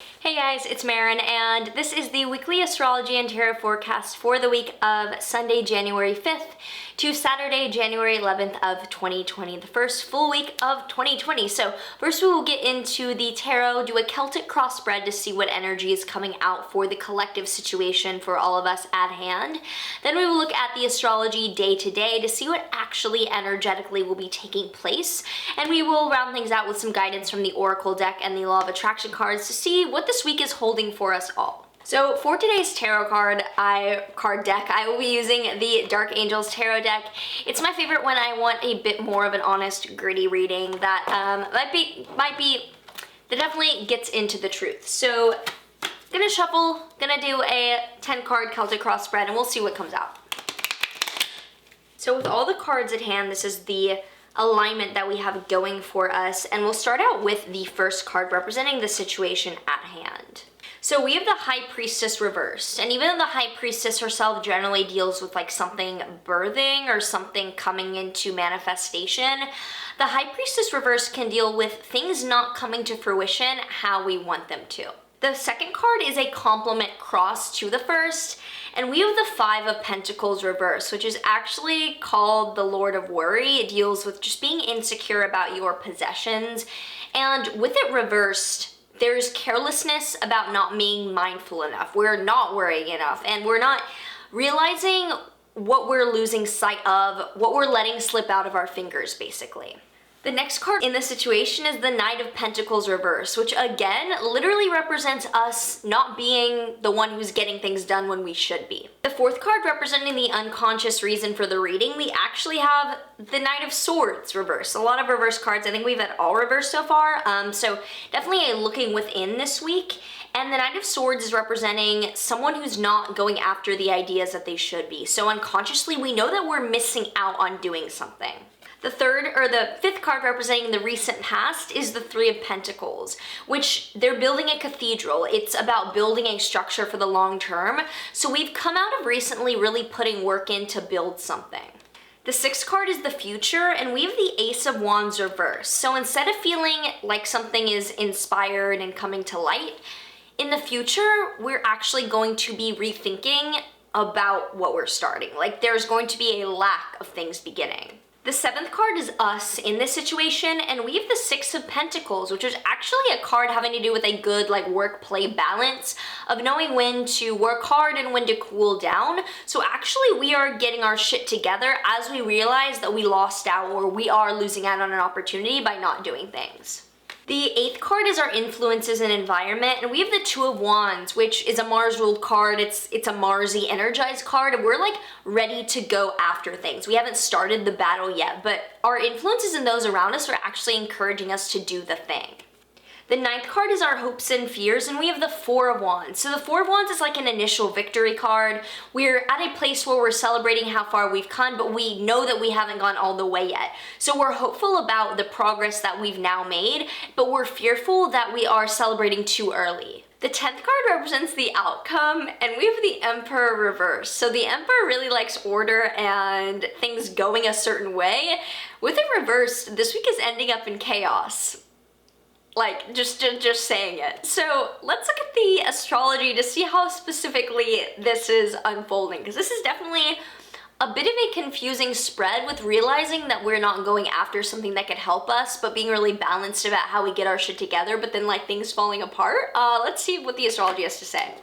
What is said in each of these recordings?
Hey guys, it's Marin, and this is the weekly astrology and tarot forecast for the week of Sunday, January 5th to Saturday, January 11th of 2020, the first full week of 2020. So first we will get into the tarot, do a Celtic cross spread to see what energy is coming out for the collective situation for all of us at hand. Then we will look at the astrology day to day to see what actually energetically will be taking place. And we will round things out with some guidance from the Oracle deck and the Law of Attraction cards to see what this week is holding for us all. So for today's tarot card deck, I will be using the Dark Angels Tarot deck. It's my favorite when I want a bit more of an honest, gritty reading that that definitely gets into the truth. So gonna shuffle, gonna do a 10 card Celtic cross spread, and we'll see what comes out. So with all the cards at hand, this is the alignment that we have going for us, and we'll start out with the first card representing the situation at hand. So we have the High Priestess reversed, and even though the High Priestess herself generally deals with like something birthing or something coming into manifestation, the High Priestess reversed can deal with things not coming to fruition how we want them to. The second card is a complement cross to the first, and we have the Five of Pentacles reversed, which is actually called the Lord of Worry. It deals with just being insecure about your possessions, and with it reversed, there's carelessness about not being mindful enough. We're not worrying enough, and we're not realizing what we're losing sight of, what we're letting slip out of our fingers, basically. The next card in this situation is the Knight of Pentacles reversed, which again literally represents us not being the one who's getting things done when we should be. The fourth card representing the unconscious reason for the reading, we actually have the Knight of Swords reversed. A lot of reverse cards. I think we've had all reversed so far, so definitely a looking within this week. And the Knight of Swords is representing someone who's not going after the ideas that they should be. So unconsciously, we know that we're missing out on doing something. The fifth card representing the recent past is the Three of Pentacles, which they're building a cathedral. It's about building a structure for the long term. So we've come out of recently really putting work in to build something. The sixth card is the future, and we have the Ace of Wands reversed. So instead of feeling like something is inspired and coming to light, in the future, we're actually going to be rethinking about what we're starting. Like there's going to be a lack of things beginning. The seventh card is us in this situation, and we have the Six of Pentacles, which is actually a card having to do with a good like work-play balance of knowing when to work hard and when to cool down. So actually we are getting our shit together as we realize that we lost out or we are losing out on an opportunity by not doing things. The eighth card is our influences and environment, and we have the Two of Wands, which is a Mars-ruled card. It's a Mars-y energized card, and we're like ready to go after things. We haven't started the battle yet, but our influences and those around us are actually encouraging us to do the thing. The ninth card is our hopes and fears, and we have the Four of Wands. So the Four of Wands is like an initial victory card. We're at a place where we're celebrating how far we've come, but we know that we haven't gone all the way yet. So we're hopeful about the progress that we've now made, but we're fearful that we are celebrating too early. The 10th card represents the outcome, and we have the Emperor reversed. So the Emperor really likes order and things going a certain way. With it reversed, this week is ending up in chaos. Like, just saying it. So let's look at the astrology to see how specifically this is unfolding, because this is definitely a bit of a confusing spread with realizing that we're not going after something that could help us, but being really balanced about how we get our shit together, but then like things falling apart. Let's see what the astrology has to say.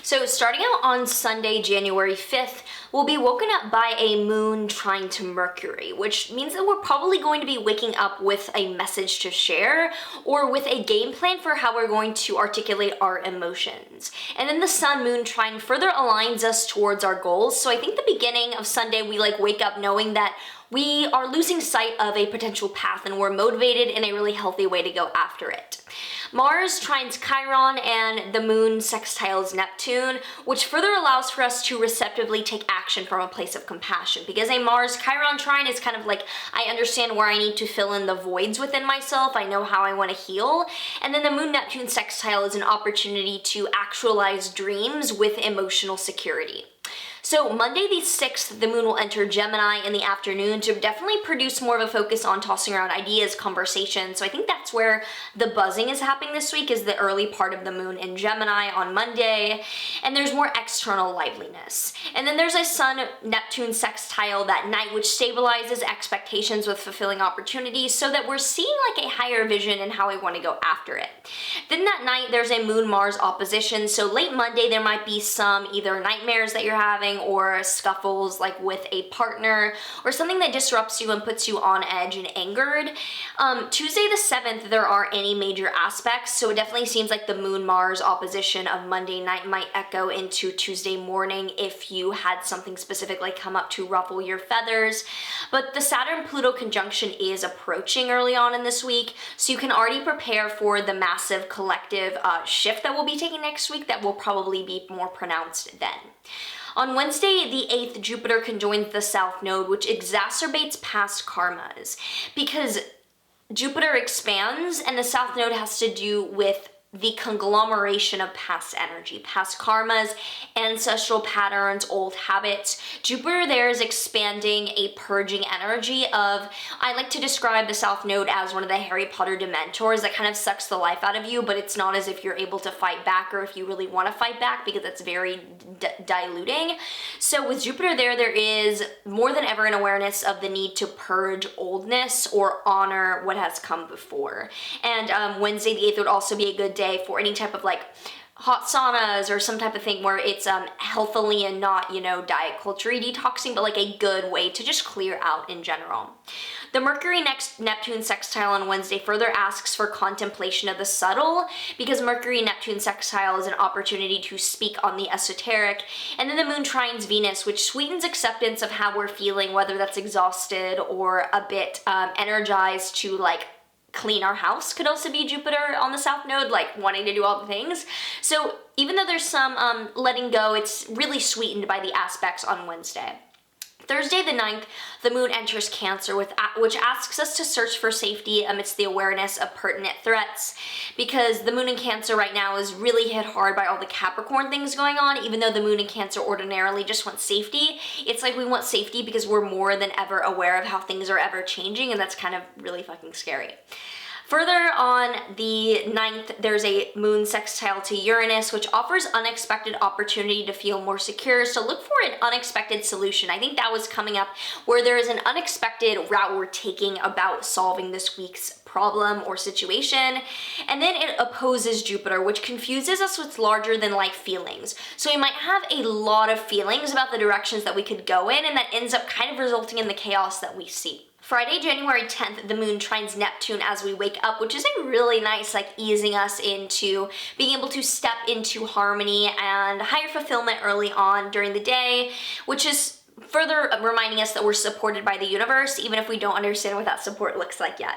So starting out on Sunday, January 5th, we'll be woken up by a moon trine to Mercury, which means that we're probably going to be waking up with a message to share or with a game plan for how we're going to articulate our emotions. And then the sun moon trine further aligns us towards our goals. So I think the beginning of Sunday, we like wake up knowing that we are losing sight of a potential path and we're motivated in a really healthy way to go after it. Mars trines Chiron and the moon sextiles Neptune, which further allows for us to receptively take action from a place of compassion. Because a Mars Chiron trine is kind of like, I understand where I need to fill in the voids within myself. I know how I want to heal. And then the moon Neptune sextile is an opportunity to actualize dreams with emotional security. So Monday the 6th, the moon will enter Gemini in the afternoon to definitely produce more of a focus on tossing around ideas, conversations. So I think that's where the buzzing is happening this week, is the early part of the moon in Gemini on Monday. And there's more external liveliness. And then there's a Sun-Neptune sextile that night, which stabilizes expectations with fulfilling opportunities so that we're seeing like a higher vision and how we want to go after it. Then that night, there's a Moon-Mars opposition. So late Monday, there might be some either nightmares that you're having or scuffles like with a partner or something that disrupts you and puts you on edge and angered. Tuesday the 7th, there aren't any major aspects, so it definitely seems like the Moon-Mars opposition of Monday night might echo into Tuesday morning if you had something specific like come up to ruffle your feathers. But the Saturn-Pluto conjunction is approaching early on in this week, so you can already prepare for the massive collective shift that we'll be taking next week that will probably be more pronounced then. On Wednesday, the 8th, Jupiter conjoins the South Node, which exacerbates past karmas because Jupiter expands and the South Node has to do with the conglomeration of past energy, past karmas, ancestral patterns, old habits. Jupiter there is expanding a purging energy of, I like to describe the South Node as one of the Harry Potter Dementors that kind of sucks the life out of you, but it's not as if you're able to fight back or if you really want to fight back because it's very diluting. So with Jupiter there is more than ever an awareness of the need to purge oldness or honor what has come before. And Wednesday the 8th would also be a good day for any type of like hot saunas or some type of thing where it's healthily and not, you know, diet culture detoxing, but like a good way to just clear out in general. The Mercury next Neptune sextile on Wednesday further asks for contemplation of the subtle because Mercury Neptune sextile is an opportunity to speak on the esoteric. And then the moon trines Venus, which sweetens acceptance of how we're feeling, whether that's exhausted or a bit energized to like clean our house. Could also be Jupiter on the South Node, like wanting to do all the things. So even though there's some letting go, it's really sweetened by the aspects on Wednesday. Thursday the 9th, the moon enters Cancer, which asks us to search for safety amidst the awareness of pertinent threats, because the moon in Cancer right now is really hit hard by all the Capricorn things going on. Even though the moon in Cancer ordinarily just wants safety, it's like we want safety because we're more than ever aware of how things are ever changing, and that's kind of really fucking scary. Further on the 9th, there's a moon sextile to Uranus, which offers unexpected opportunity to feel more secure. So look for an unexpected solution. I think that was coming up where there is an unexpected route we're taking about solving this week's problem or situation. And then it opposes Jupiter, which confuses us with larger than life feelings. So we might have a lot of feelings about the directions that we could go in, and that ends up kind of resulting in the chaos that we see. Friday, January 10th, the moon trines Neptune as we wake up, which is a really nice, like, easing us into being able to step into harmony and higher fulfillment early on during the day, which is further reminding us that we're supported by the universe, even if we don't understand what that support looks like yet.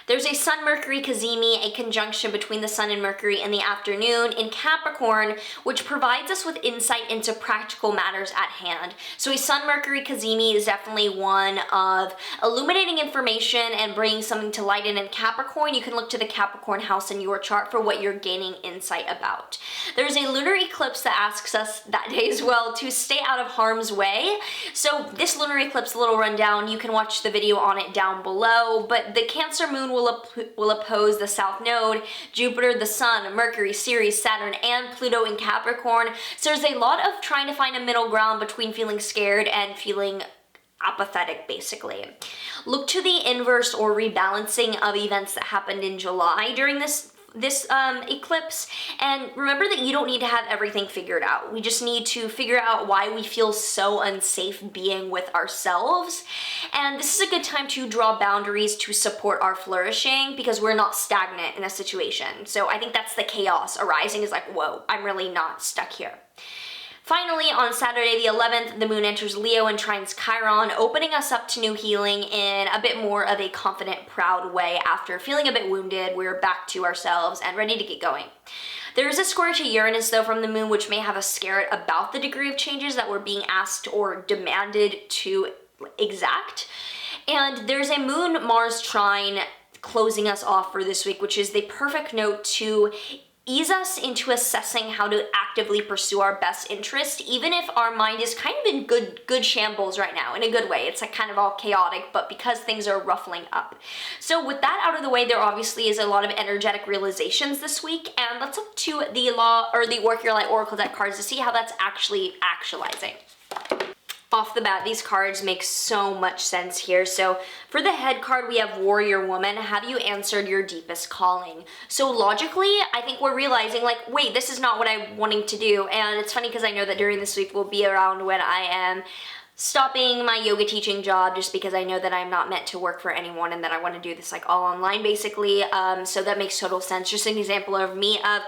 There's a Sun-Mercury cazimi, a conjunction between the Sun and Mercury in the afternoon in Capricorn, which provides us with insight into practical matters at hand. So a Sun-Mercury cazimi is definitely one of illuminating information and bringing something to light. And in Capricorn, you can look to the Capricorn house in your chart for what you're gaining insight about. There's a lunar eclipse that asks us that day as well to stay out of harm's way. So this lunar eclipse, a little rundown, you can watch the video on it down below, but the Cancer moon will oppose the South Node, Jupiter, the Sun, Mercury, Ceres, Saturn, and Pluto in Capricorn. So there's a lot of trying to find a middle ground between feeling scared and feeling apathetic, basically. Look to the inverse or rebalancing of events that happened in July during this eclipse, and remember that you don't need to have everything figured out. We just need to figure out why we feel so unsafe being with ourselves, and this is a good time to draw boundaries to support our flourishing because we're not stagnant in a situation. So I think that's the chaos arising, is like, whoa, I'm really not stuck here. Finally, on Saturday the 11th, the moon enters Leo and trines Chiron, opening us up to new healing in a bit more of a confident, proud way. After feeling a bit wounded, we're back to ourselves and ready to get going. There is a square to Uranus, though, from the moon, which may have us scared about the degree of changes that we're being asked or demanded to exact. And there's a moon-Mars trine closing us off for this week, which is the perfect note to ease us into assessing how to actively pursue our best interest, even if our mind is kind of in good shambles right now, in a good way. It's like kind of all chaotic, but because things are ruffling up. So with that out of the way, there obviously is a lot of energetic realizations this week, and let's look to the law or the Work Your Light Oracle deck cards to see how that's actually actualizing. Off the bat, these cards make so much sense here. So for the head card, we have Warrior Woman. Have you answered your deepest calling? So logically, I think we're realizing like, wait, this is not what I'm wanting to do. And it's funny because I know that during this week will be around when I am stopping my yoga teaching job, just because I know that I'm not meant to work for anyone and that I want to do this like all online basically. So that makes total sense. Just an example of me of,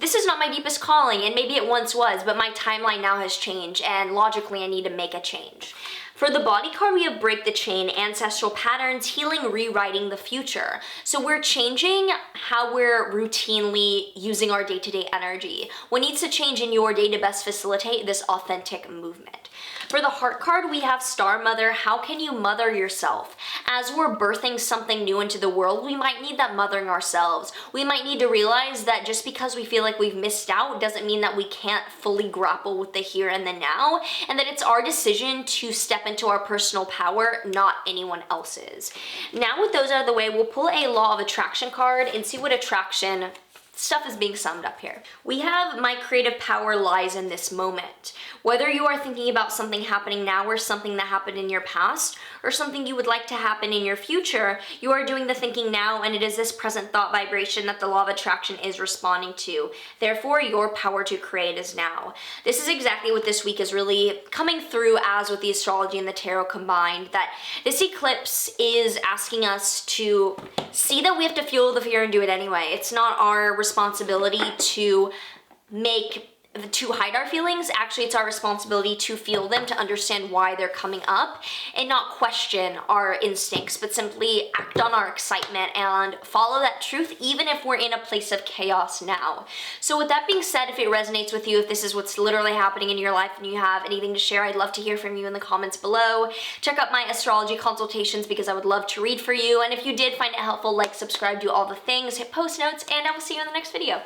this is not my deepest calling, and maybe it once was, but my timeline now has changed, and logically I need to make a change. For the body card, we have Break the Chain, Ancestral Patterns, Healing, Rewriting the Future. So we're changing how we're routinely using our day-to-day energy. What needs to change in your day to best facilitate this authentic movement? For the heart card, we have Star Mother. How can you mother yourself? As we're birthing something new into the world, we might need that mothering ourselves. We might need to realize that just because we feel like we've missed out doesn't mean that we can't fully grapple with the here and the now, and that it's our decision to step into our personal power, not anyone else's. Now with those out of the way, we'll pull a Law of Attraction card and see what attraction stuff is being summed up here. We have My Creative Power Lies in This Moment. Whether you are thinking about something happening now or something that happened in your past or something you would like to happen in your future, you are doing the thinking now, and it is this present thought vibration that the Law of Attraction is responding to. Therefore, your power to create is now. This is exactly what this week is really coming through as with the astrology and the tarot combined, that this eclipse is asking us to see that we have to fuel the fear and do it anyway. It's not our responsibility to hide our feelings. Actually, it's our responsibility to feel them, to understand why they're coming up, and not question our instincts, but simply act on our excitement and follow that truth, even if we're in a place of chaos now. So with that being said, if it resonates with you, if this is what's literally happening in your life and you have anything to share, I'd love to hear from you in the comments below. Check out my astrology consultations because I would love to read for you. And if you did find it helpful, like, subscribe, do all the things, hit post notes, and I will see you in the next video.